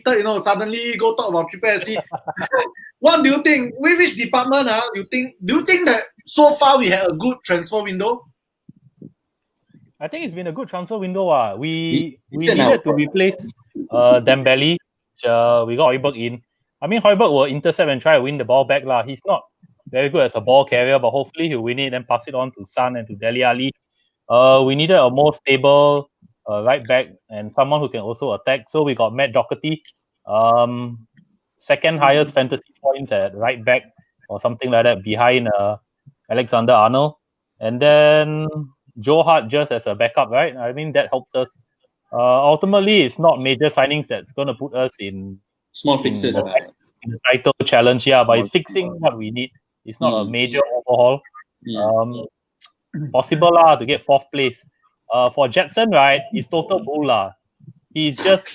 suddenly go talk about Triple SC. What do you think? Which department do you think that so far we had a good transfer window? I think it's been a good transfer window. We It's an needed to output. replace Dembele. We got Højbjerg in. I mean, Højbjerg will intercept and try to win the ball back. He's not very good as a ball carrier, but hopefully he'll win it and pass it on to Son and to Dele Alli. We needed a more stable right back and someone who can also attack. So we got Matt Doherty, second highest fantasy points at right back or something like that behind Alexander Arnold. And then Joe Hart just as a backup, right? I mean, that helps us. Ultimately, it's not major signings that's going to put us in Small fixes. in the title challenge, but it's fixing what we need. It's not a major overhaul. Possible to get fourth place. For Jetson, right, it's total bull. He's just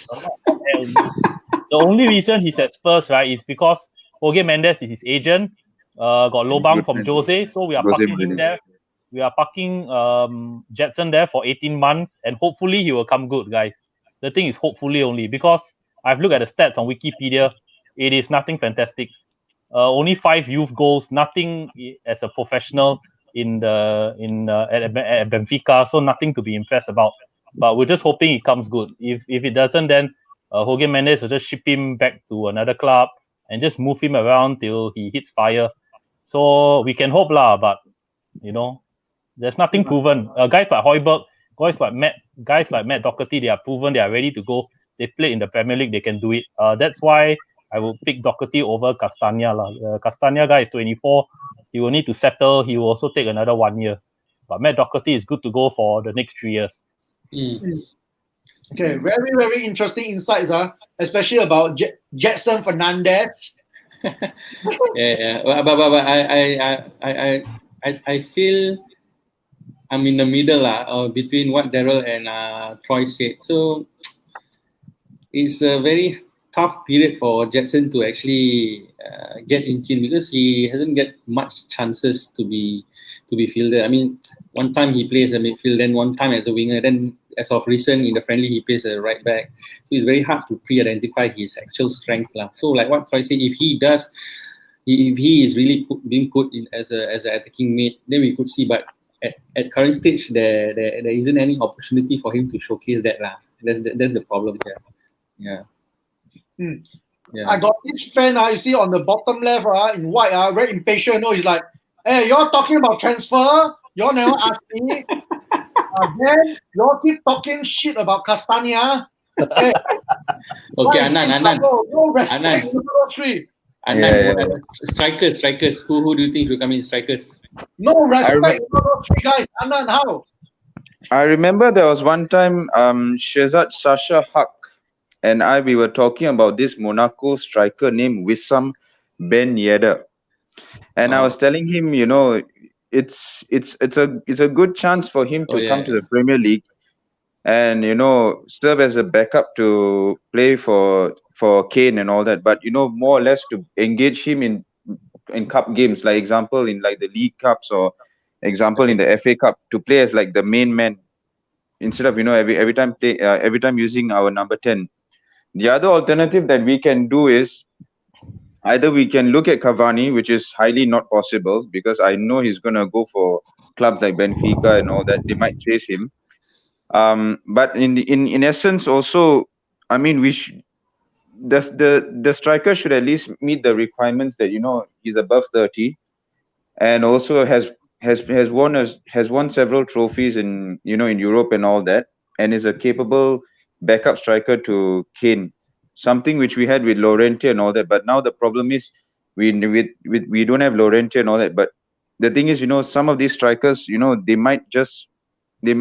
the only reason he's at Spurs, right, is because Jorge Mendes is his agent. Got lobang from Jose, so we are parking him there. We are parking Jetson there for 18 months, and hopefully he will come good, guys. The thing is hopefully only because I've looked at the stats on Wikipedia. It is nothing fantastic. Only 5 youth goals, nothing as a professional at Benfica, so nothing to be impressed about. But we're just hoping it comes good. If it doesn't, then Jorge Mendes will just ship him back to another club and just move him around till he hits fire. So we can hope but there's nothing proven. Guys like Højbjerg, guys like Matt Doherty, they are proven, they are ready to go. They played in the Premier League, they can do it. That's why I will pick Doherty over Castagna. Castagna guy is 24. He will need to settle. He will also take another 1 year. But Matt Doherty is good to go for the next 3 years. Okay, very, very interesting insights, especially about Jetson Fernandez. But I feel I'm in the middle between what Daryl and Troy said. So it's a very tough period for Jetson to actually get in tune because he hasn't get much chances to be fielded. I mean, one time he plays a midfield, then one time as a winger, then as of recent in the friendly he plays a right back. So it's very hard to pre-identify his actual strength. So like what Troy said, if he is really being put in as an attacking mid, then we could see. But at current stage, there isn't any opportunity for him to showcase that. That's the problem here. Yeah. I got this fan, you see on the bottom left, in white, very impatient. He's like, hey, you're talking about transfer? Y'all never asked me. Then y'all keep talking shit about Castagna. Hey, okay, Adnan. No respect to those three. Adnan, strikers. Who do you think should come in strikers? No respect to those three guys. Adnan, how? I remember there was one time Shehzad Sasha Haq and we were talking about this Monaco striker named Wissam Ben Yedder. And I was telling him, it's a good chance for him to come to the Premier League and serve as a backup to play for Kane and all that, but more or less to engage him in cup games, like example in like the League Cups or example in the FA Cup, to play as like the main man instead of every time using our number 10. The other alternative that we can do is either we can look at Cavani, which is highly not possible because I know he's going to go for clubs like Benfica and all that. They might chase him. But in essence, also, I mean, the striker should at least meet the requirements that he's above 30, and also has won several trophies in in Europe and all that, and is a capable backup striker to Kane. Something which we had with Llorente and all that, but now the problem is we don't have Llorente and all that. But the thing is, some of these strikers, they might just fit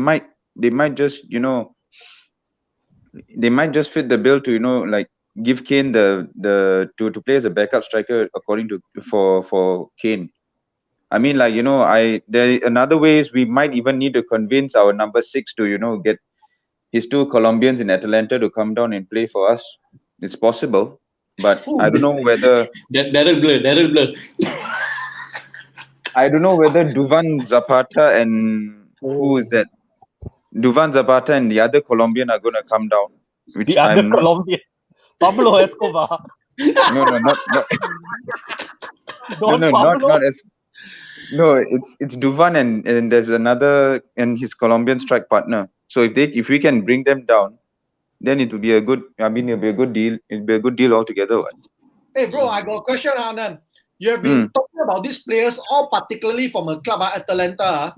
the bill to like give Kane the to play as a backup striker according to for Kane. I mean, like another way is we might even need to convince our number 6 to get his 2 Colombians in Atalanta to come down and play for us. It's possible, but I don't know whether Daryl blur. I don't know whether Duvan Zapata and who is that? Duvan Zapata and the other Colombian are going to come down. Which the other Colombian. Pablo Escobar. No, not no, Don no, Pablo. not as no. It's Duvan and there's another and his Colombian strike partner. So if we can bring them down, then it will be a good. I mean, it'll be a good deal. It'll be a good deal altogether. What? Hey, bro, I got a question, Adnan. You have been talking about these players, all particularly from a club, Atalanta.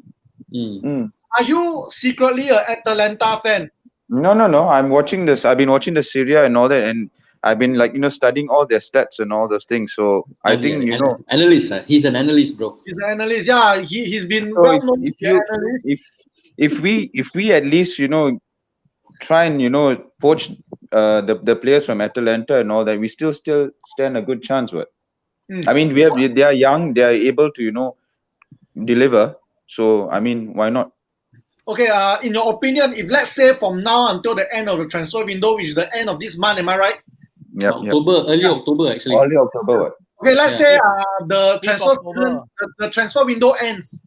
Are you secretly an Atalanta fan? No. I'm watching this. I've been watching the Syria and all that, and I've been studying all their stats and all those things. So I think analyst. He's an analyst, bro. He's an analyst. Yeah, he's been so well known if to be an analyst. if we at least try and poach the players from Atalanta and all that, we still stand a good chance. What? I mean, they are young. They are able to deliver. So I mean, why not? Okay, in your opinion, if let's say from now until the end of the transfer window, which is the end of this month, am I right? Yep. Early October actually. Early October. What? Okay, let's say the transfer October. the transfer window ends,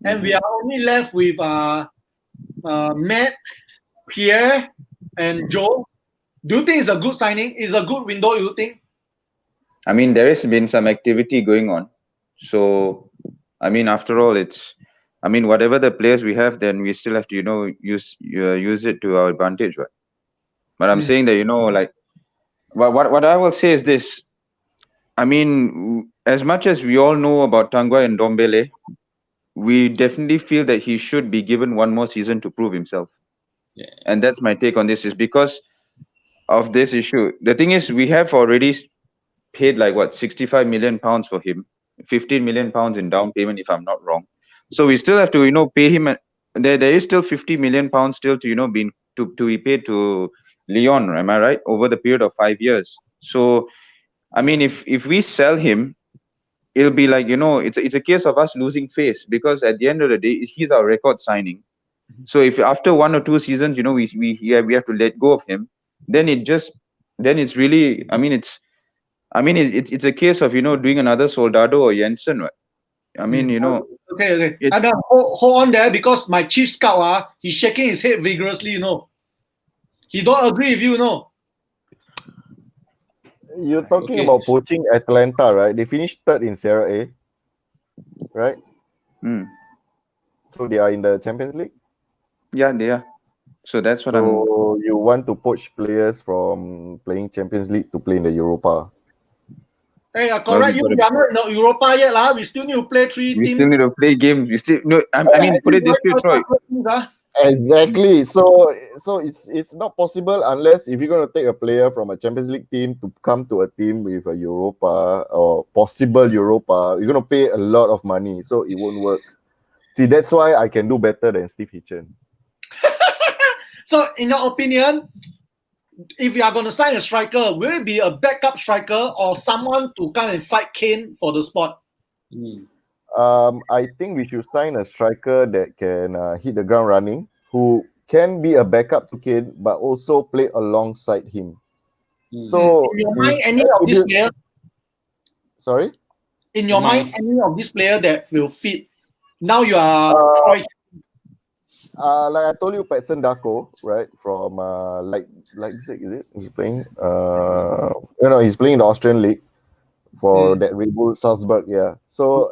and we are only left with Matt, Pierre, and Joe. Do you think it's a good signing? Is a good window? You think? I mean, there has been some activity going on. So, I mean, after all, whatever the players we have, then we still have to, use it to our advantage, right? But I'm saying that, what I will say is this. I mean, as much as we all know about Tanguy and Ndombele, we definitely feel that he should be given one more season to prove himself. Yeah. And that's my take on this, is because of this issue. The thing is, we have already paid 65 million pounds for him, 15 million pounds in down payment, if I'm not wrong. So we still have to pay him. There is still 50 million pounds still to be paid to Leon, am I right, over the period of 5 years. So I mean, if we sell him, it'll be it's a case of us losing face, because at the end of the day, he's our record signing. So if after 1 or 2 seasons, we have to let go of him, then it's really, it's a case of doing another Soldado or Jensen, right? I mean, Okay. And hold on there, because my chief scout he's shaking his head vigorously. He don't agree with you. You're talking about poaching Atlanta, right? They finished third in Serie A, right? So they are in the Champions League? Yeah, they are. So that's what So you want to poach players from playing Champions League to play in the Europa? Hey, correct. We are not in the Europa yet. We still need to play 3 teams. We still need to play games. We still put it this way, Troy. Exactly. So it's not possible unless if you're going to take a player from a Champions League team to come to a team with a Europa or possible Europa, you're going to pay a lot of money, so it won't work. See, that's why I can do better than Steve Hitchen. So, in your opinion, if you are going to sign a striker, will it be a backup striker or someone to come and fight Kane for the spot? I think we should sign a striker that can hit the ground running, who can be a backup to Kane, but also play alongside him. So, in your mind, any of these players? Sorry? In your mind, any of these players that will fit? Now you are... like I told you, Patson Dako, right? From Leipzig, is it? He's playing. He's playing in the Austrian league for that Red Bull Salzburg. Yeah. So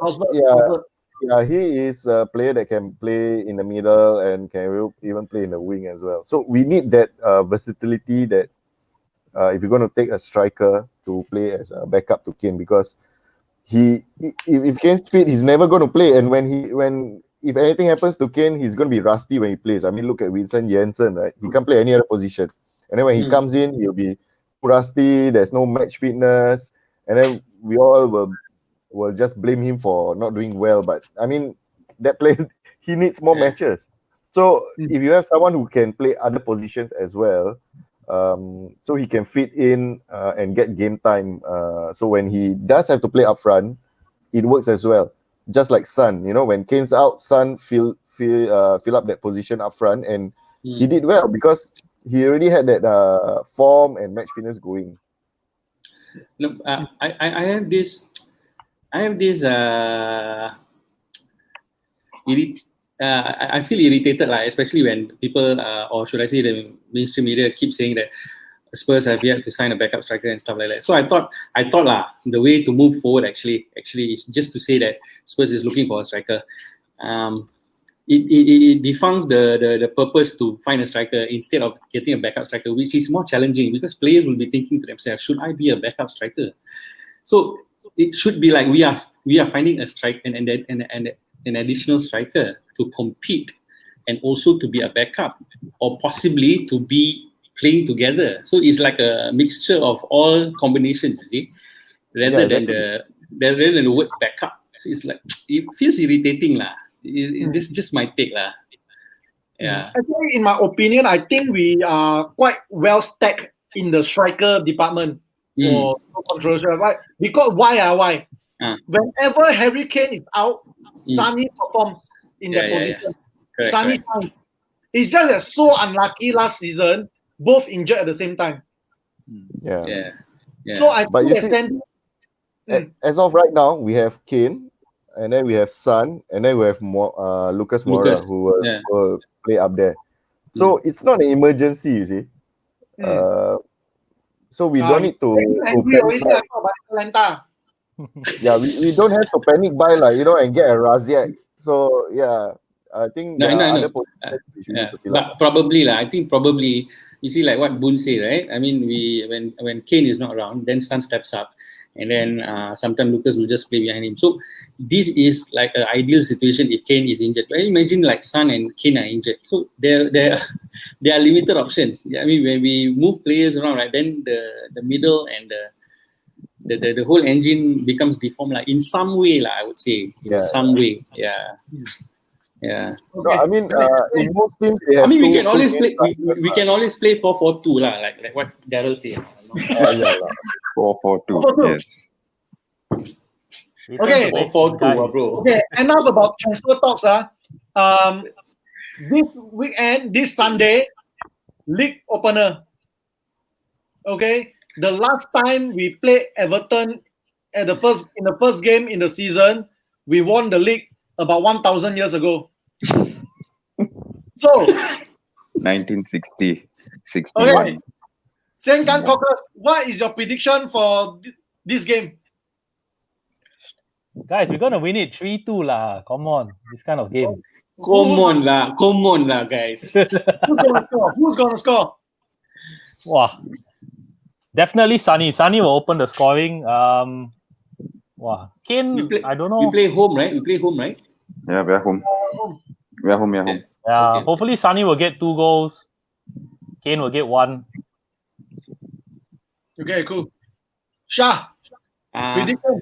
he is a player that can play in the middle and can even play in the wing as well. So we need that versatility that if you're going to take a striker to play as a backup to Kane, because if Kane's fit, he's never going to play, and if anything happens to Kane, he's going to be rusty when he plays. I mean, look at Vincent Janssen, right? He can't play any other position. And then when he comes in, he'll be rusty. There's no match fitness. And then we all will just blame him for not doing well. But, I mean, that player, he needs more matches. So if you have someone who can play other positions as well, so he can fit in and get game time. So when he does have to play up front, it works as well. Just like Son, when Kane's out, Son fill up that position up front, and he did well because he already had that form and match fitness going. Look, I have this. I feel irritated, especially when people, or should I say, the mainstream media keep saying that Spurs have yet to sign a backup striker and stuff like that. So I thought the way to move forward actually is just to say that Spurs is looking for a striker. It defunds the purpose to find a striker instead of getting a backup striker, which is more challenging because players will be thinking to themselves, should I be a backup striker? So it should be like we are finding a strike and an additional striker to compete and also to be a backup or possibly to be playing together. So it's like a mixture of all combinations, you see, rather than the word backup. So it's like it feels irritating lah. It's just my take lah. Yeah. Actually, in my opinion, I think we are quite well stacked in the striker department. Or controversial, right? Because why? Whenever Harry Kane is out, Sonny performs in that position. Correct, Sonny, it's just that so unlucky last season, both injured at the same time. Yeah. So I But think as of right now, we have Kane, and then we have Son, and then we have Lucas Moura, who will play up there. So it's not an emergency, you see. So we don't need to panic buy. Yeah, we don't have to panic buy and get a Raziak. So yeah, I think no. But probably I think probably you see like what Boon say, right? I mean, when Kane is not around, then Son steps up, and then sometimes Lucas will just play behind him. So this is like an ideal situation if Kane is injured. But imagine like Son and Kane are injured, so there are limited options. I mean, when we move players around, right, then the middle and the whole engine becomes deformed, like in some way, I would say, in some way, yeah. Okay. No, I mean, in most teams, they have we can always play. We can always play 4-4-2 like what Daryl said. 4-4-2. Yes. Okay. 4-4-2, bro. Okay. Enough about transfer talks. This weekend, this Sunday, league opener. Okay. The last time we played Everton in the first game in the season, we won the league about 1,000 years ago. So 1960, 61. Okay. Senkan Cockers, what is your prediction for this game? Guys, we're gonna win it 3-2 lah. Come on, this kind of game. Come on lah, guys. Who's gonna score? Wow. Definitely Sonny. Sonny will open the scoring. Wow. Kane, I don't know. We play home, right? Yeah, we are home. Yeah. Okay. Hopefully Sonny will get 2 goals. Kane will get 1. Okay, cool. Shah, prediction.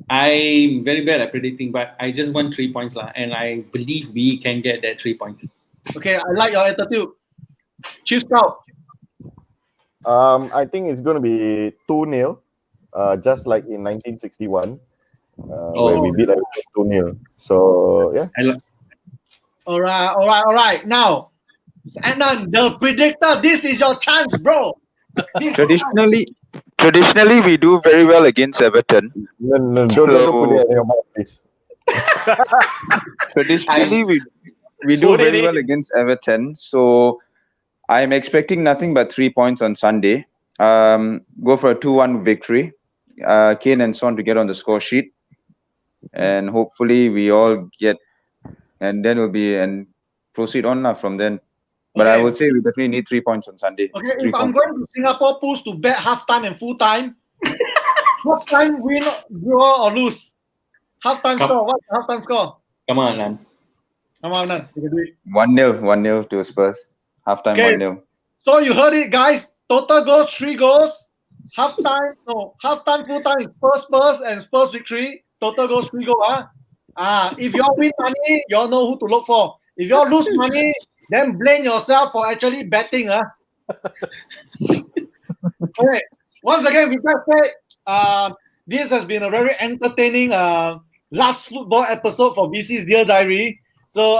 I'm very bad at predicting, but I just want 3 points lah, and I believe we can get that 3 points. Okay, I like your attitude. Chief Scout. I think it's going to be 2-0, just like in 1961, where we beat 2-0. So yeah. All right. Now, Adnan, the predictor. This is your chance, bro. Traditionally, we do very well against Everton. No, don't put it in your mouth, please. Traditionally, we do very well against Everton. So I'm expecting nothing but 3 points on Sunday. Go for a 2-1 victory. Kane and Son to get on the score sheet, and hopefully we all get, and then we'll be and proceed on from then. But I would say we definitely need 3 points on Sunday. Okay, if I'm going to Singapore Pools to bet half-time and full-time, half-time win, draw or lose? Half-time score. What's the half-time score? Come on, man. You can do it. 1-0 to Spurs. Half-time 1-0. So you heard it, guys. Total goals, 3 goals. Half-time, full-time is Spurs and Spurs victory. Total goals, 3 goals. If you all win money, you all know who to look for. If you all lose money, then blame yourself for actually betting. Okay. Once again, we just said this has been a very entertaining last football episode for BC's Dear Diary. So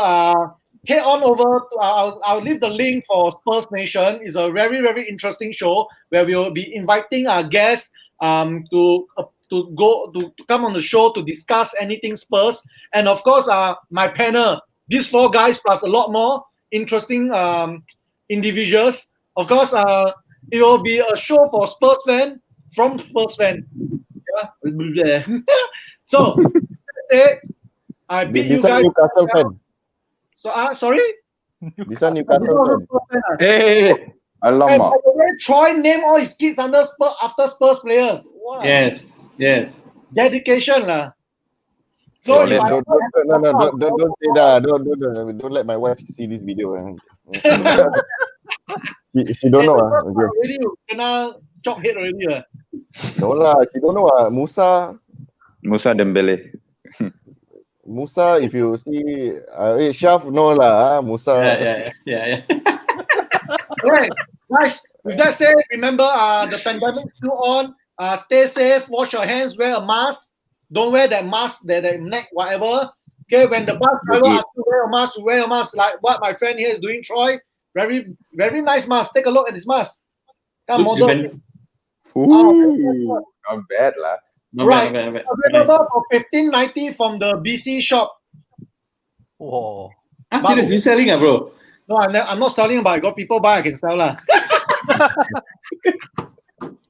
head on over to I'll leave the link for Spurs Nation. It's a very, very interesting show where we will be inviting our guests to come on the show to discuss anything Spurs. And of course, my panel, these 4 guys plus a lot more interesting individuals. Of course, It will be a show for Spurs fan from Spurs fan. Yeah. So, I beat you This one guys. Newcastle fan. So, sorry? This one Newcastle fan. Hey, Hey, alamak. by the way, Troy named all his kids under after Spurs players. Wow. Yes. Dedication lah. So if Don't say that. Don't let my wife see this video. She don't know. Okay. Already kena chop head already. No lah, she don't know. Musa, Dembele. Musa, if you see, Shah no lah. Musa. Yeah. Okay, guys. With that said, remember the pandemic still on. Stay safe. Wash your hands. Wear a mask. Don't wear that mask, that neck, whatever. Okay, when the bus driver asks you to wear a mask. Like what my friend here is doing, Troy. Very, very nice mask. Take a look at this mask. Come Looks on, Not bad lah. right. Not bad. Available for $15.90 from the BC shop. Whoa. Serious, you selling bro? No, I'm not selling, but I got people buy. I can sell lah.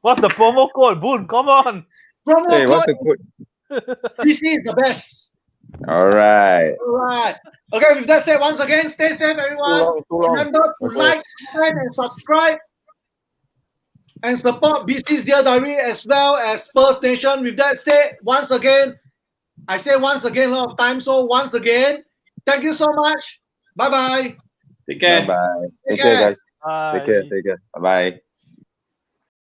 What's the promo code? Boon, come on. Promo Hey, what's code the code? BC is the best. All right. Alright. Okay, with that said, once again, stay safe, everyone. Too long. Remember to like, comment, and subscribe. And support BC's Dear Diary as well as Spurs Nation. With that said, once again, I say once again a lot of times. So once again, thank you so much. Bye-bye. Take care. Bye bye. Take Take care, care. guys. Take care. Bye bye.